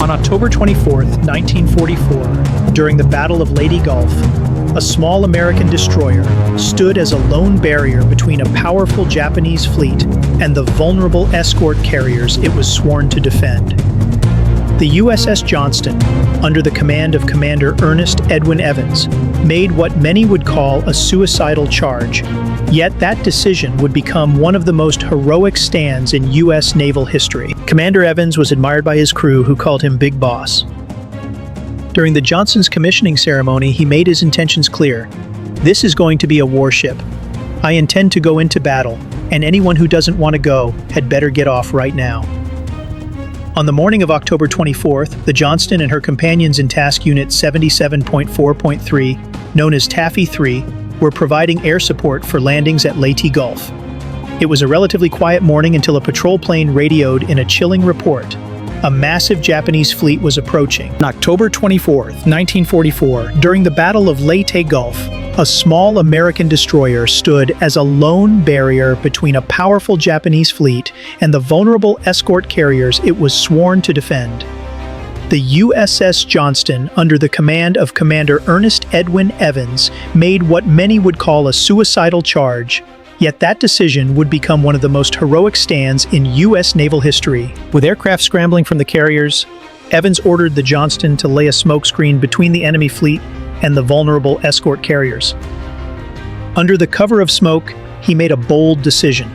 On October 24, 1944, during the Battle of Leyte Gulf, a small American destroyer stood as a lone barrier between a powerful Japanese fleet and the vulnerable escort carriers it was sworn to defend. The USS Johnston, under the command of Commander Ernest Evans, made what many would call a suicidal charge, yet that decision would become one of the most heroic stands in U.S. naval history. Commander Evans was admired by his crew, who called him Big Boss. During the Johnston's commissioning ceremony, he made his intentions clear. "This is going to be a warship. I intend to go into battle, and anyone who doesn't want to go had better get off right now." On the morning of October 24th, the Johnston and her companions in Task Unit 77.4.3, known as Taffy 3, were providing air support for landings at Leyte Gulf. It was a relatively quiet morning until a patrol plane radioed in a chilling report. A massive Japanese fleet was approaching. On October 24th, 1944, during the Battle of Leyte Gulf, a small American destroyer stood as a lone barrier between a powerful Japanese fleet and the vulnerable escort carriers it was sworn to defend. The USS Johnston, under the command of Commander Ernest Evans, made what many would call a suicidal charge, yet that decision would become one of the most heroic stands in U.S. naval history. With aircraft scrambling from the carriers, Evans ordered the Johnston to lay a smokescreen between the enemy fleet and the vulnerable escort carriers. Under the cover of smoke, he made a bold decision.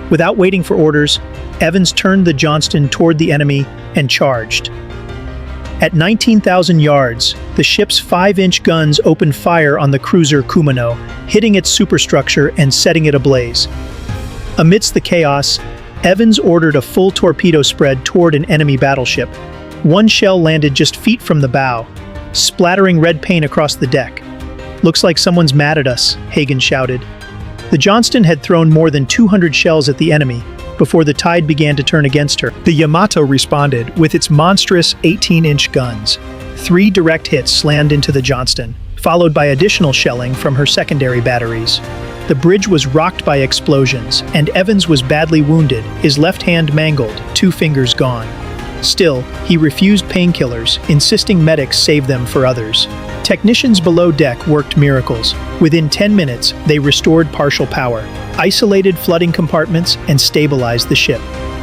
Without waiting for orders, Evans turned the Johnston toward the enemy and charged. At 19,000 yards, the ship's 5-inch guns opened fire on the cruiser Kumano, hitting its superstructure and setting it ablaze. Amidst the chaos, Evans ordered a full torpedo spread toward an enemy battleship. One shell landed just feet from the bow, splattering red paint across the deck. "Looks like someone's mad at us," Hagen shouted. The Johnston had thrown more than 200 shells at the enemy before the tide began to turn against her. The Yamato responded with its monstrous 18-inch guns. 3 direct hits slammed into the Johnston, followed by additional shelling from her secondary batteries. The bridge was rocked by explosions, and Evans was badly wounded, his left hand mangled, 2 fingers gone. Still, he refused painkillers, insisting medics save them for others. Technicians below deck worked miracles. Within 10 minutes, they restored partial power, isolated flooding compartments, and stabilized the ship.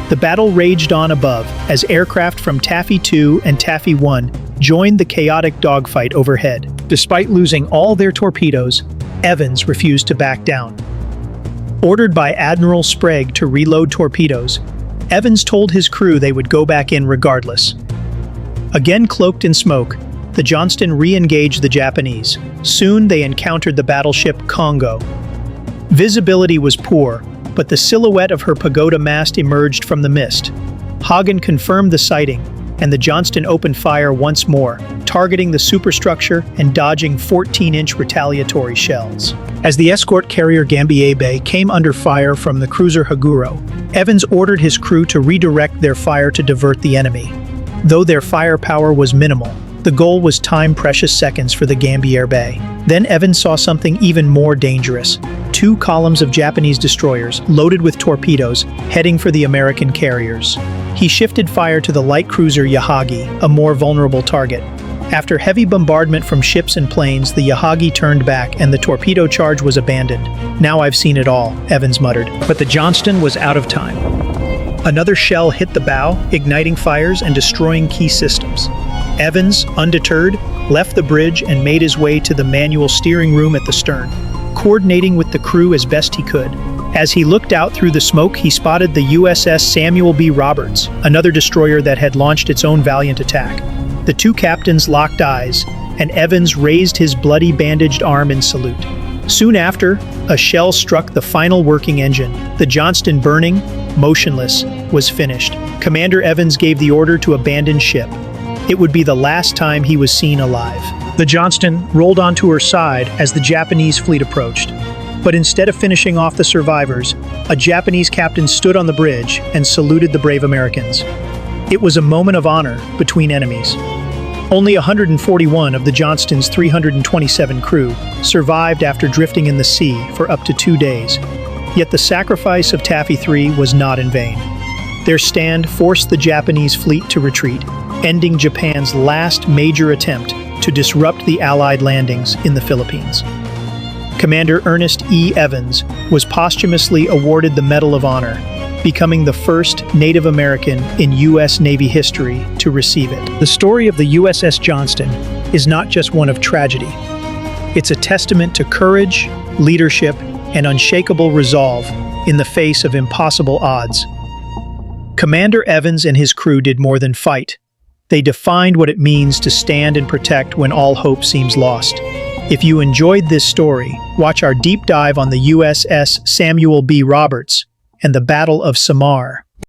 The battle raged on above as aircraft from Taffy 2 and Taffy 1 joined the chaotic dogfight overhead. Despite losing all their torpedoes, Evans refused to back down. Ordered by Admiral Sprague to reload torpedoes, Evans told his crew they would go back in regardless. Again cloaked in smoke, the Johnston re-engaged the Japanese. Soon they encountered the battleship Congo. Visibility was poor, but the silhouette of her pagoda mast emerged from the mist. Hagen confirmed the sighting, and the Johnston opened fire once more, targeting the superstructure and dodging 14-inch retaliatory shells. As the escort carrier Gambier Bay came under fire from the cruiser Haguro, Evans ordered his crew to redirect their fire to divert the enemy. Though their firepower was minimal, the goal was time precious seconds for the Gambier Bay. Then Evans saw something even more dangerous. 2 columns of Japanese destroyers, loaded with torpedoes, heading for the American carriers. He shifted fire to the light cruiser Yahagi, a more vulnerable target. After heavy bombardment from ships and planes, the Yahagi turned back and the torpedo charge was abandoned. "Now I've seen it all," Evans muttered. But the Johnston was out of time. Another shell hit the bow, igniting fires and destroying key systems. Evans, undeterred, left the bridge and made his way to the manual steering room at the stern, coordinating with the crew as best he could. As he looked out through the smoke, he spotted the USS Samuel B. Roberts, another destroyer that had launched its own valiant attack. The 2 captains locked eyes, and Evans raised his bloody bandaged arm in salute. Soon after, a shell struck the final working engine. The Johnston, burning, motionless, was finished. Commander Evans gave the order to abandon ship. It would be the last time he was seen alive. The Johnston rolled onto her side as the Japanese fleet approached. But instead of finishing off the survivors, a Japanese captain stood on the bridge and saluted the brave Americans. It was a moment of honor between enemies. Only 141 of the Johnston's 327 crew survived after drifting in the sea for up to 2 days. Yet the sacrifice of Taffy 3 was not in vain. Their stand forced the Japanese fleet to retreat, ending Japan's last major attempt to disrupt the Allied landings in the Philippines. Commander Ernest E. Evans was posthumously awarded the Medal of Honor, becoming the first Native American in U.S. Navy history to receive it. The story of the USS Johnston is not just one of tragedy. It's a testament to courage, leadership, and unshakable resolve in the face of impossible odds. Commander Evans and his crew did more than fight. They defined what it means to stand and protect when all hope seems lost. If you enjoyed this story, watch our deep dive on the USS Samuel B. Roberts and the Battle of Samar.